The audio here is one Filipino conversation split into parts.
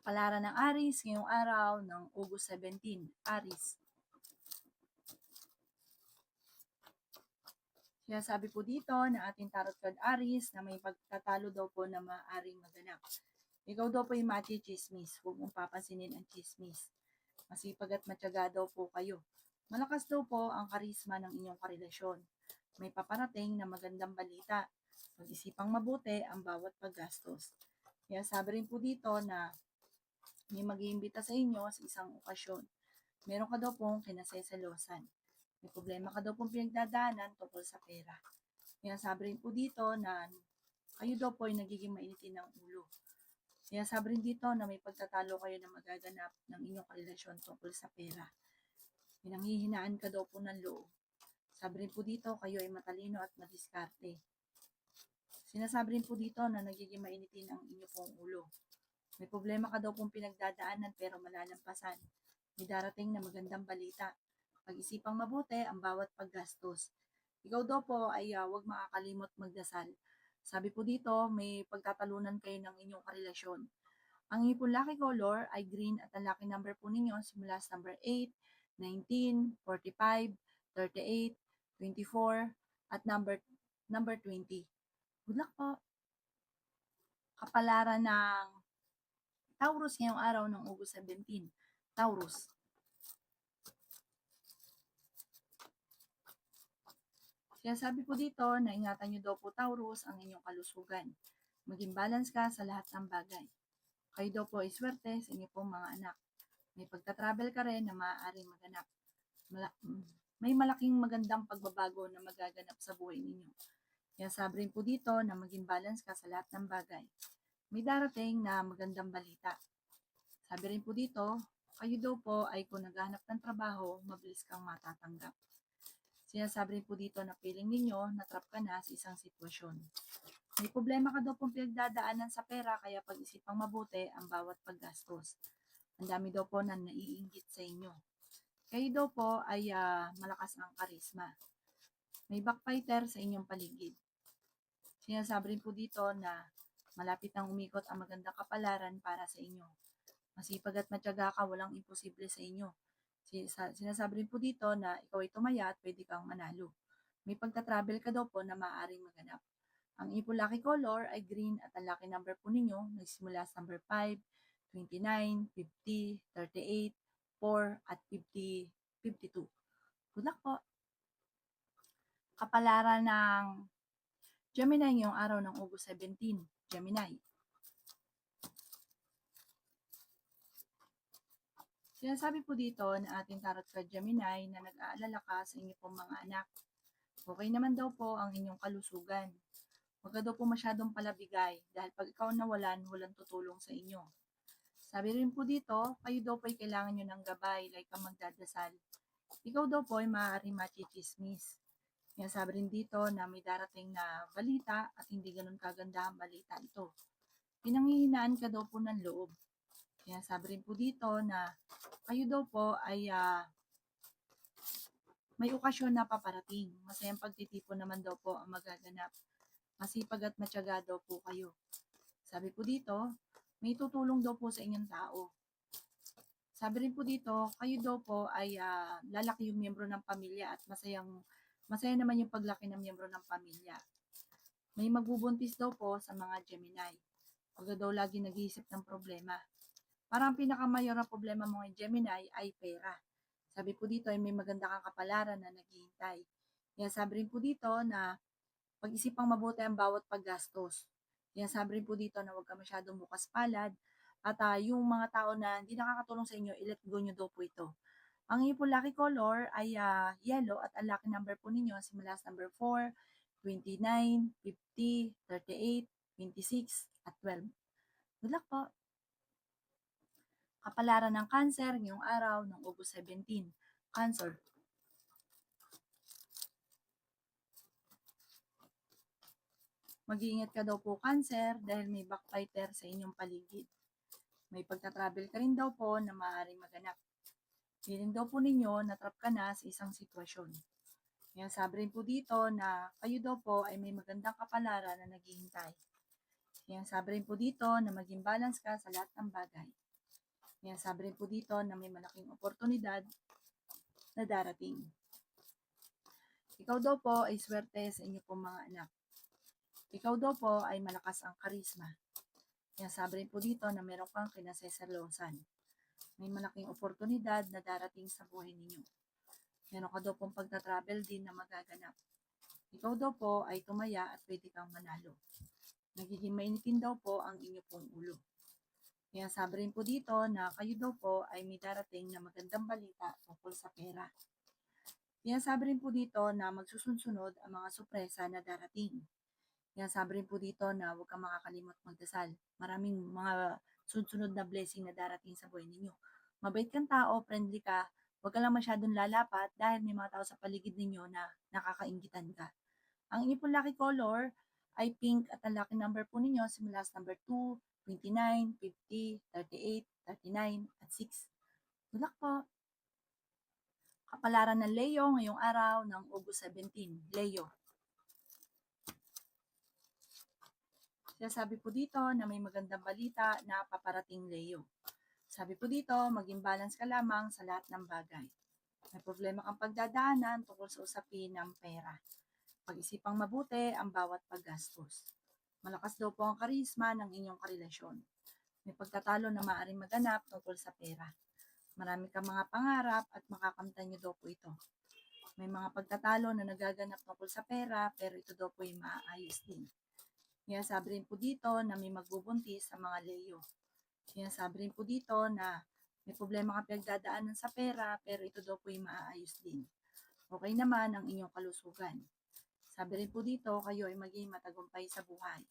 Kapalaran ng Aris ngayong araw ng August 17. Aris. Kaya sabi po dito na ating tarot card Aris na may pagtatalo daw po na maaaring maganap. Ikaw daw po yung mati-chismis. Huwag mong papansinin ang chismis. Masipag at matyaga daw po kayo. Malakas daw po ang karisma ng inyong karelasyon. May paparating na magandang balita. Pag-isipang mabuti ang bawat paggastos. Kaya sabi rin po dito na may mag-iimbita sa inyo sa isang okasyon. Meron ka daw pong kinaseselosan. May problema ka daw pong pinagdadaanan tungkol sa pera. Kaya sabi rin po dito na kayo daw po ay nagiging mainitin ng ulo. Kaya sabi rin dito na may pagtatalo kayo na magaganap ng inyong karelasyon tungkol sa pera. Pinanghihinaan ka daw po ng loob. Sabi rin po dito kayo ay matalino at madiskarte. Sinasabi rin po dito na nagiging mainitin ang inyong pong ulo. May problema ka daw pong pinagdadaanan pero malalampasan. May darating na magandang balita. Pag-isipang mabuti ang bawat paggastos. Ikaw daw po ay huwag makakalimot magdasal. Sabi po dito, may pagtatalunan kayo ng inyong karelasyon. Ang inyong pong lucky color ay green at ang lucky number po ninyo simula sa number 8, 19, 45, 38, 24, at number 20. Good luck po! Kapalaran ng Taurus ngayong araw ng August 17. Taurus. Kaya sabi po dito na ingatan nyo daw po Taurus ang inyong kalusugan. Maging balance ka sa lahat ng bagay. Kayo daw po ay swerte sa inyong pong mga anak. May pagta-travel ka rin na maaaring maganap. May malaking magandang pagbabago na magaganap sa buhay ninyo. Kaya sabi rin po dito na maging balance ka sa lahat ng bagay. May darating na magandang balita. Sabi rin po dito, kayo daw po ay kung naghahanap ng trabaho, mabilis kang matatanggap. Sinasabi rin po dito na feeling ninyo, natrap ka na sa isang sitwasyon. May problema ka daw pong pinagdadaanan sa pera, kaya pag-isipang mabuti ang bawat paggastos. Ang dami daw po na naiinggit sa inyo. Kayo daw po ay malakas ang karisma. May backfighter sa inyong paligid. Sinasabi rin po dito na malapit nang umikot ang magandang kapalaran para sa inyo. Masipag at matyaga ka, walang imposible sa inyo. Sinasabi rin po dito na ikaw ay tumaya at pwede kang manalo. May pagta-travel ka daw po na maaaring maganap. Ang iyong lucky color ay green at ang lucky number po ninyo nagsimula sa number 5, 29, 50, 38, 4, at 50, 52. Good luck po! Kapalaran ng Gemini ngayong araw ng August 17. Gemini. Sinasabi po dito na ating tarot card Gemini na nag-aalala ka sa inyong pong mga anak. Okay naman daw po ang inyong kalusugan. Huwag ka daw po masyadong palabigay dahil pag ikaw nawalan, walang tutulong sa inyo. Sabi rin po dito, kayo daw po ay kailangan nyo ng gabay like ang magdadasal. Ikaw daw po ay maaaring machichismis. Kaya sabi rin dito na may darating na balita at hindi ganun kaganda ang balita ito. Pinanghihinaan ka daw po ng loob. Kaya sabi rin po dito na kayo daw po ay may okasyon na paparating. Masayang pagtitipon naman daw po ang magaganap. Masipag at matyaga daw po kayo. Sabi po dito, may tutulong daw po sa inyong tao. Sabi rin po dito, kayo daw po ay lalaki yung miyembro ng pamilya at masaya naman yung paglaki ng miyembro ng pamilya. May magbubuntis daw po sa mga Gemini. Huwag daw lagi nag-iisip ng problema. Parang pinakamayor na problema mo ng Gemini ay pera. Sabi po dito ay may maganda kang kapalaran na naghihintay. Kaya sabi rin po dito na pag-isipang mabuti ang bawat paggastos. Kaya sabi rin po dito na huwag ka masyadong bukas palad at yung mga tao na hindi nakakatulong sa inyo, i-let go nyo daw po ito. Ang inyong po lucky color ay yellow at ang lucky number po ninyo simula sa number 4, 29, 50, 38, 26, at 12. Good luck po! Kapalaran ng Cancer ngayong araw ng August 17. Cancer. Mag-iingat ka daw po Cancer dahil may backfighter sa inyong paligid. May pagta-travel ka rin daw po na maaaring maganap. Feeling daw po ninyo natrap ka na sa isang sitwasyon. Kaya sabi rin po dito na kayo daw po ay may magandang kapalaran na naghihintay. Kaya sabi rin po dito na maging balance ka sa lahat ng bagay. Yan, sabi rin po dito na may malaking oportunidad na darating. Ikaw daw po ay swerte sa inyo pong mga anak. Ikaw daw po ay malakas ang karisma. Yan, sabi rin po dito na meron kang kinaseseryosan. May malaking oportunidad na darating sa buhay ninyo. Meron ka daw pong pagta-travel din na magaganap. Ikaw daw po ay tumaya at pwede kang manalo. Nagiging mainitin daw po ang inyo pong ulo. Kaya sabi rin po dito na kayo daw po ay may darating na magandang balita tungkol sa pera. Kaya sabi rin po dito na magsusunod ang mga sorpresa na darating. Kaya sabi rin po dito na huwag kang makakalimot magdasal. Maraming mga sunod na blessing na darating sa buhay ninyo. Mabait kang tao, friendly ka, huwag ka lang masyadong lalapat dahil may mga tao sa paligid ninyo na nakakaingitan ka. Ang inyong pong lucky color ay pink at ang lucky number po ninyo simula sa number 2, 29, 50, 38, 39, at 6. Good luck po! Kapalaran ng Leo ngayong araw ng August 17. Leo. Sabi po dito na may magandang balita na paparating Leo. Sabi po dito, maging balance ka lamang sa lahat ng bagay. May problema kang pagdadaanan tungkol sa usapin ng pera. Pag-isipang mabuti ang bawat paggastos. Malakas daw po ang karisma ng inyong karelasyon. May pagtatalo na maaaring maganap tungkol sa pera. Marami kang mga pangarap at makakamtan niyo daw po ito. May mga pagtatalo na nagaganap tungkol sa pera pero ito daw po ay maaayos din. Kaya sabi rin po dito na may magbubuntis sa mga Leo. Kaya sabi rin po dito na may problema kang pinagdadaanan sa pera pero ito daw po ay maaayos din. Okay naman ang inyong kalusugan. Sabi rin po dito, kayo ay maging matagumpay sa buhay.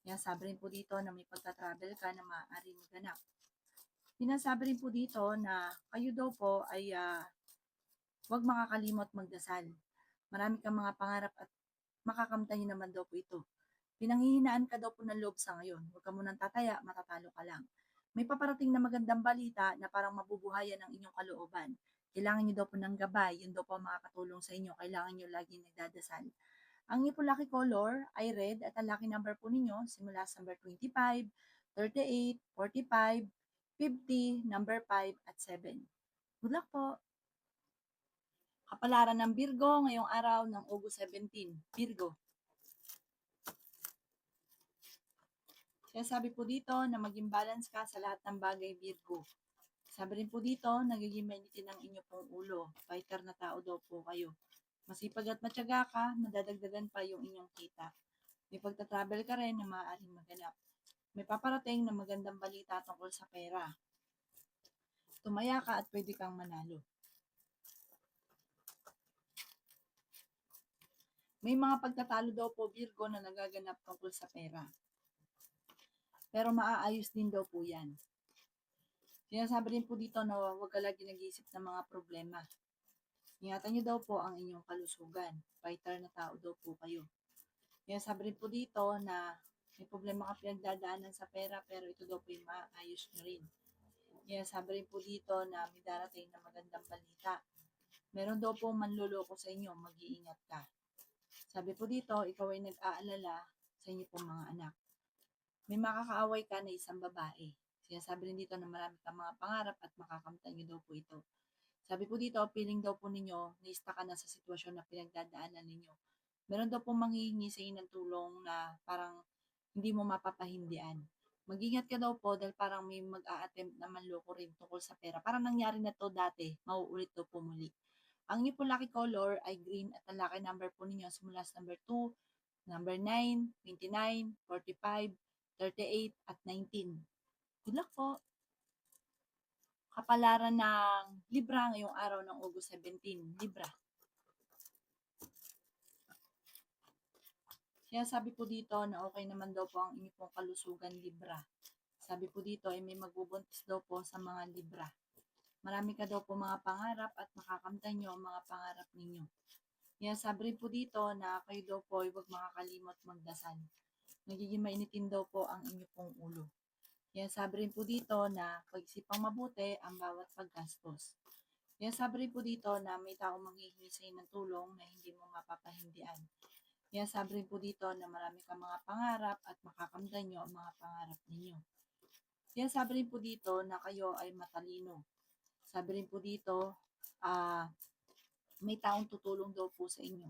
Kaya sabi rin po dito na may pagta-travel ka na maaaring maganap. Sinasabi rin po dito na kayo daw po ay huwag makakalimot magdasal. Marami kang mga pangarap at makakamtan niyo naman daw po ito. Pinanghihinaan ka daw po ng loob sa ngayon. Huwag ka munang tataya, matatalo ka lang. May paparating na magandang balita na parang mabubuhayan ang inyong kalooban. Kailangan niyo daw po ng gabay, yun daw po makakatulong sa inyo. Kailangan niyo laging nagdadasal. Ang inyong po lucky color ay red at ang lucky number po ninyo simula sa number 25, 38, 45, 50, number 5 at 7. Good luck po! Kapalaran ng Virgo ngayong araw ng August 17. Virgo. Kaya sabi po dito na maging balance ka sa lahat ng bagay, Virgo. Sabi rin po dito, nagiging mainitin ang inyo pong ulo. Fighter na tao daw po kayo. Masipag at matyaga ka, nadadagdagan pa yung inyong kita. May pagta-travel ka rin na maaaring maganap. May paparating na magandang balita tungkol sa pera. Tumaya ka at pwede kang manalo. May mga pagtatalo daw po, Virgo, na nagaganap tungkol sa pera. Pero maaayos din daw po yan. Sinasabi rin po dito na huwag ka lagi nag-iisip ng mga problema. Ingatan niyo daw po ang inyong kalusugan. Fighter na tao daw po kayo. Kaya sabi rin po dito na may problema ka pinagdadaanan sa pera pero ito daw po yung maayos nyo rin. Kaya sabi rin po dito na may darating na magandang balita. Meron daw po manloloko sa inyo, mag-iingat ka. Sabi po dito, ikaw ay nag-aalala sa inyo pong mga anak. May makakaaway ka na isang babae. Sinasabi rin dito na marami kang mga pangarap at makakamtan nyo daw po ito. Sabi po dito, feeling daw po ninyo, na-stuck ka na sa sitwasyon na pinagdadaanan ninyo. Meron daw po manghihingi sa inyo ng tulong na parang hindi mo mapapahindian. Mag-ingat ka daw po dahil parang may mag-a-attempt na manloko rin tungkol sa pera. Parang nangyari na to dati, mauulit daw po muli. Ang inyo po lucky color ay green at ang lucky number po ninyo simula sa number 2, number 9, 29, 45, 38, at 19. Good luck po! Kapalaran ng Libra ngayong araw ng August 17. Libra. Kaya sabi po dito na okay naman daw po ang inyong pong kalusugan, Libra. Sabi po dito ay may magbubuntis daw po sa mga Libra. Marami ka daw po mga pangarap at makakamtan nyo ang mga pangarap ninyo. Kaya sabi rin po dito na kayo daw po ay huwag makakalimot magdasal. Nagiging mainitin daw po ang inyong pong ulo. Kaya sabi rin po dito na pag-isipang mabuti ang bawat paggastos. Kaya sabi rin po dito na may taong manghihingi sa ng tulong na hindi mo mapapahindian. Kaya sabi rin po dito na marami kang mga pangarap at makakamtan nyo ang mga pangarap ninyo. Kaya sabi rin po dito na kayo ay matalino. Sabi rin po dito, ah, may taong tutulong daw po sa inyo.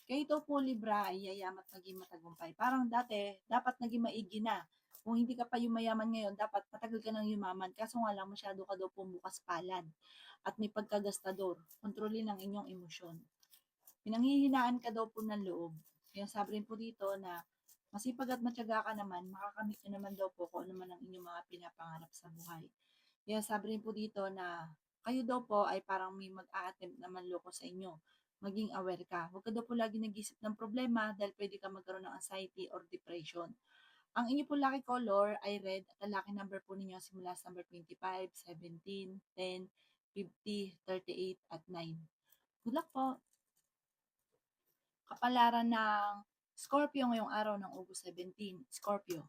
Kayo daw po Libra ay yayaman at maging matagumpay. Parang dati, dapat naging maigi na. Kung hindi ka pa yumayaman ngayon, dapat matagal ka nang yumaman. Kaso nga lang, masyado ka daw po bukas palad. At may pagkagastador. Kontrolin ang inyong emosyon. Pinanghihinaan ka daw po ng loob. Kaya sabi rin po dito na masipag at matyaga ka naman, makakamit nyo naman daw po kung ano man ang inyong mga pinapangarap sa buhay. Kaya sabi rin po dito na kayo daw po ay parang may mag-a-attempt na manloko sa inyo. Maging aware ka. Huwag ka daw po lagi nag-isip ng problema dahil pwede ka magkaroon ng anxiety or depression. Ang inyo po lucky color ay red at ang lucky number po ninyo simula sa number 25, 17, 10, 50, 38 at 9. Good luck po! Kapalaran ng Scorpio ngayong araw ng August 17. Scorpio.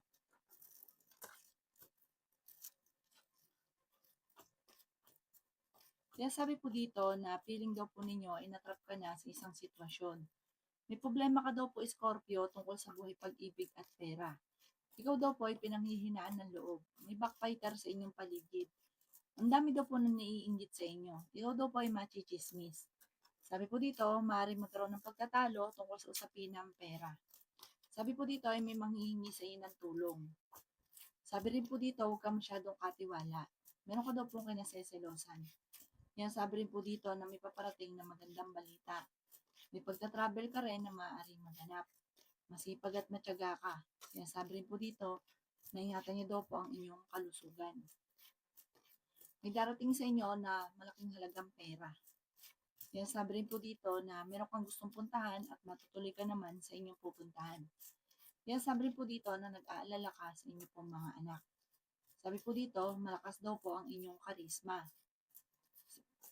Kaya sabi po dito na feeling daw po ninyo ay natrap ka na sa isang sitwasyon. May problema ka daw po Scorpio tungkol sa buhay pag-ibig at pera. Ikaw daw po ay pinanghihinaan ng loob. May backfighter sa inyong paligid. Ang dami daw po na naiinggit sa inyo. Ikaw daw po ay machichismis. Sabi po dito, maaaring magkaroon ng pagtatalo tungkol sa usapin ng pera. Sabi po dito ay may manghihingi sa iyo ng tulong. Sabi rin po dito, huwag ka masyadong katiwala. Meron ka daw po kinaseselosan. Yan sabi rin po dito na may paparating na magandang balita. May pagta-travel ka rin na maaaring maganap. Masipag at matyaga ka. Yan sabi rin po dito na ingatan niyo daw po ang inyong kalusugan. May darating sa inyo na malaking halagang pera. Yan sabi rin po dito na meron kang gustong puntahan at matutuloy ka naman sa inyong pupuntahan. Yan sabi rin po dito na nag-aalala ka sa inyong pong mga anak. Sabi po dito, malakas daw po ang inyong karisma.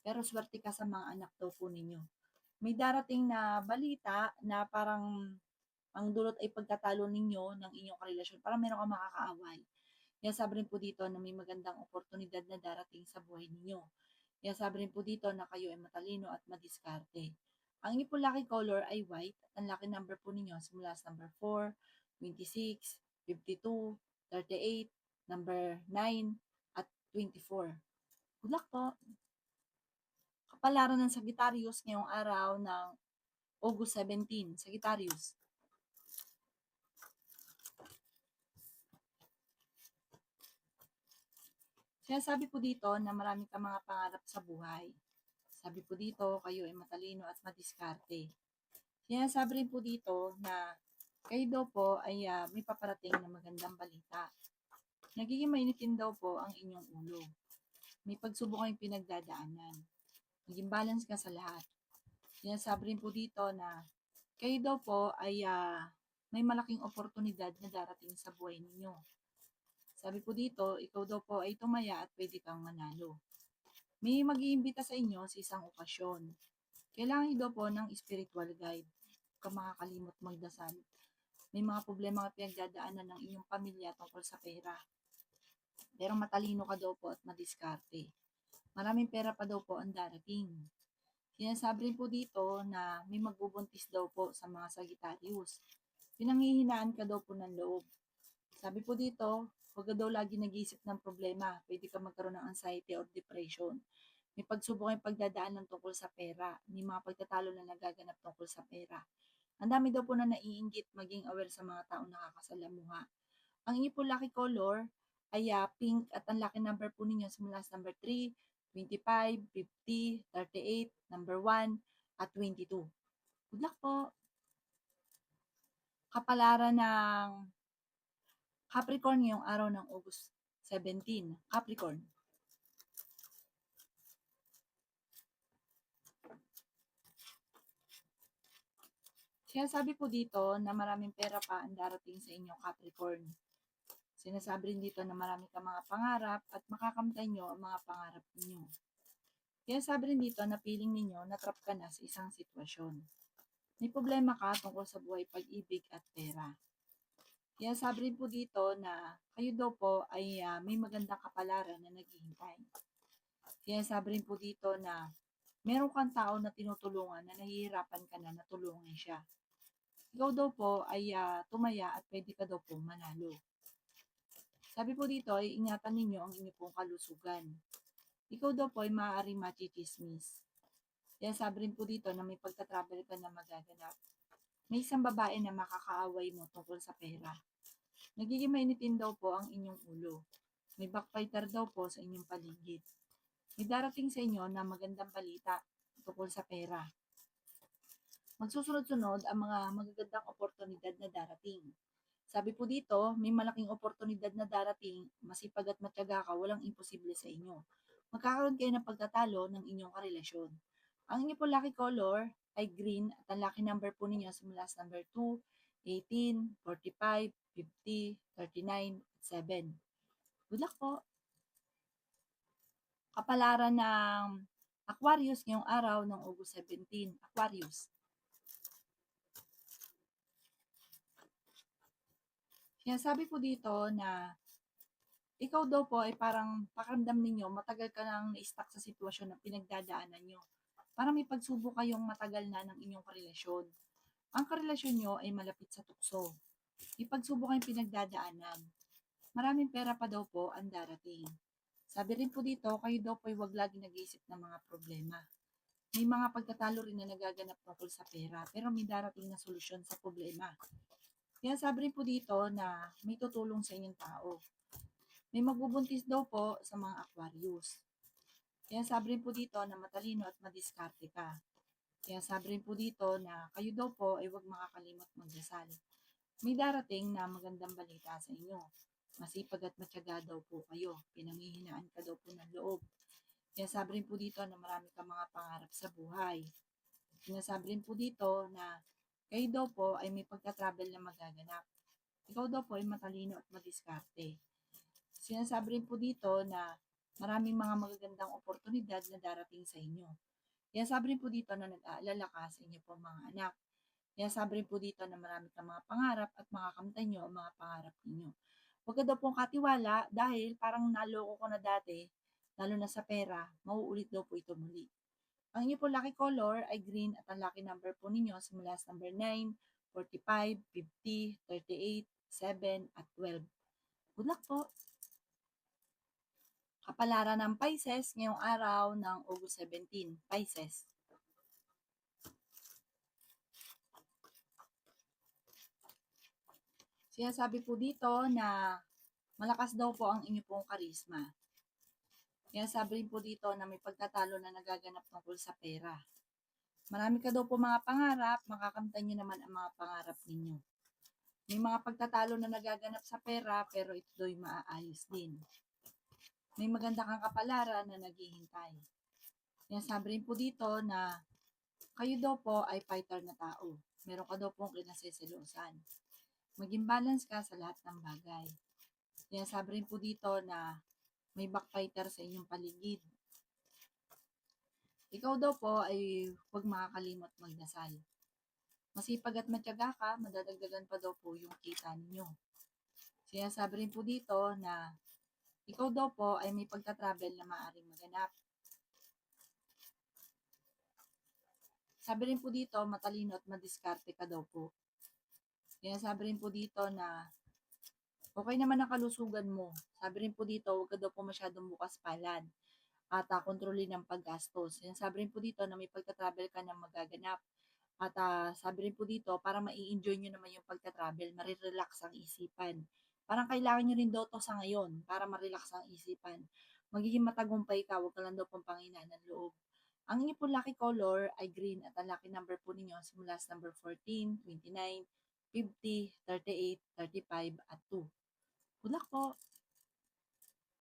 Pero swerte ka sa mga anak daw po ninyo. May darating na balita na parang ang dulot ay pagtatalo ninyo ng inyong karelasyon. Parang meron kang makakaaway. Kaya sabi rin po dito na may magandang oportunidad na darating sa buhay ninyo. Kaya sabi rin po dito na kayo ay matalino at madiskarte. Ang inyo po lucky color ay white at ang lucky number po ninyo simula sa number 4, 26, 52, 38, number 9, at 24. Good luck po! Kapalaran ng Sagittarius ngayong araw ng August 17. Sagittarius. Kaya sabi po dito na marami kang mga pangarap sa buhay. Sabi po dito, kayo ay matalino at madiskarte. Kaya sabi rin po dito na kayo daw po ay may paparating na magandang balita. Nagiging mainitin daw po ang inyong ulo. May pagsubok kayong pinagdadaanan. Maging balance ka sa lahat. Kaya sabi rin po dito na kayo daw po ay may malaking oportunidad na darating sa buhay ninyo. Sabi po dito, ikaw daw po ay tumaya at pwede kang manalo. May mag-iimbita sa inyo sa isang okasyon. Kailangan nyo daw po ng spiritual guide. Huwag ka makakalimot magdasal. May mga problema ka pinagdadaanan ng inyong pamilya tungkol sa pera. Pero matalino ka daw po at madiskarte. Maraming pera pa daw po ang darating. Sinasabi rin po dito na may magbubuntis daw po sa mga Sagittarius. Pinanghihinaan ka daw po ng loob. Sabi po dito, huwag ka daw lagi nag-iisip ng problema. Pwede ka magkaroon ng anxiety or depression. May pagsubok yung pagdadaanan tungkol sa pera. May mga pagtatalo na nagaganap tungkol sa pera. Ang dami daw po na naiinggit maging aware sa mga taong nakakasalamuha. Ang inyo po lucky color ay pink at ang lucky number po ninyo simula sa number 3, 25, 50, 38, number 1, at 22. Good luck po! Kapalaran ng Capricorn ngayong araw ng August 17. Capricorn. Sinasabi po dito na maraming pera pa ang darating sa inyo, Capricorn. Sinasabi rin dito na marami kang mga pangarap at makakamtan nyo ang mga pangarap ninyo. Kaya sabi rin dito na feeling ninyo natrap ka na sa isang sitwasyon. May problema ka tungkol sa buhay, pag-ibig at pera. Kaya sabi rin po dito na kayo daw po ay may magandang kapalaran na naghihintay. Kaya sabi rin po dito na meron kang tao na tinutulungan na nahihirapan ka na natulungan siya. Ikaw daw po ay tumaya at pwede ka daw po manalo. Sabi po dito ay ingatan ninyo ang inyong pong kalusugan. Ikaw daw po ay maaaring machichismis. Kaya sabi rin po dito na may pagta-travel ka na magaganap. May isang babae na makakaaway mo tungkol sa pera. Nagiging mainitin daw po ang inyong ulo. May backfighter daw po sa inyong paligid. May darating sa inyo na magandang balita tungkol sa pera. Magsusunod-sunod ang mga magagandang oportunidad na darating. Sabi po dito, may malaking oportunidad na darating, masipag at matyaga ka, walang imposible sa inyo. Magkakaroon kayo ng pagtatalo ng inyong karelasyon. Ang inyo po lucky color ay green at ang lucky number po ninyo simula sa number 2, 18, 45, 50, 39, at 7. Good luck po! Kapalaran ng Aquarius ngayong araw ng August 17. Aquarius. Sinasabi po dito na ikaw daw po ay parang pakiramdam ninyo matagal ka nang na-stuck sa sitwasyon na pinagdadaanan nyo. Parang may pagsubok kayong matagal na ng inyong karelasyon. Ang karelasyon nyo ay malapit sa tukso. May pagsubok kayong pinagdadaanan. Maraming pera pa daw po ang darating. Sabi rin po dito, kayo daw po ay huwag lagi nag-iisip ng mga problema. May mga pagtatalo rin na nagaganap tungkol sa pera, pero may darating na solusyon sa problema. Kaya sabi rin po dito na may tutulong sa inyong tao. May magbubuntis daw po sa mga Aquarius. Kaya sabi rin po dito na matalino at madiskarte ka. Kaya sabi rin po dito na kayo daw po ay huwag makakalimot magdasal. May darating na magandang balita sa inyo. Masipag at matyaga daw po kayo. Pinanghihinaan ka daw po ng loob. Kaya sabi rin po dito na marami kang mga pangarap sa buhay. Sinasabi rin po dito na kayo daw po ay may pagka-travel na magaganap. Ikaw daw po ay matalino at madiskarte. Sinasabi rin po dito na maraming mga magagandang oportunidad na darating sa inyo. Kaya sabi rin po dito na nag-aalala ka sa inyo po mga anak. Kaya sabi rin po dito na marami kang mga pangarap at makakamtan nyo ang mga pangarap ninyo. Huwag ka daw pong katiwala dahil parang naloko ko na dati, lalo na sa pera, mauulit daw po ito muli. Ang inyo po lucky color ay green at ang lucky number po ninyo simula sa number 9, 45, 50, 38, 7, at 12. Good luck po! Kapalaran ng Pisces ngayong araw ng August 17. Pisces. Sinasabi po dito na malakas daw po ang inyo pong karisma. Kaya sabi rin po dito na may pagtatalo na nagaganap tungkol sa pera. Marami ka daw po mga pangarap, makakamtan nyo naman ang mga pangarap ninyo. May mga pagtatalo na nagaganap sa pera, pero ito do'y maaayos din. May maganda kang kapalaran na naghihintay. Kaya sabi rin po dito na kayo daw po ay fighter na tao. Meron ka daw pong kinasiselosan. Maging balance ka sa lahat ng bagay. Kaya sabi rin po dito na may backfighter sa inyong paligid. Ikaw daw po ay huwag makakalimot magdasal. Masipag at matyaga ka, madadagdagan pa daw po yung kita ninyo. Kaya sabi rin po dito na ikaw daw po ay may pagta-travel na maaaring maganap. Sabi rin po dito, matalino at madiskarte ka daw po. Kaya sabi rin po dito na okay naman ang kalusugan mo. Sabi rin po dito, huwag ka daw po masyadong bukas palad at kontrolin ang paggastos. Yan sabi rin po dito na may pagta-travel ka na magaganap. At sabi rin po dito, para mai-enjoy nyo naman yung pagta-travel, marirelax ang isipan. Parang kailangan nyo rin daw to sa ngayon para ma-relax ang isipan. Magiging matagumpay ka, huwag ka lang daw pang panghinaan ng loob. Ang inyo po lucky color ay green at ang lucky number po ninyo simula sa number 14, 29, 50, 38, 35, at 2. Good luck po!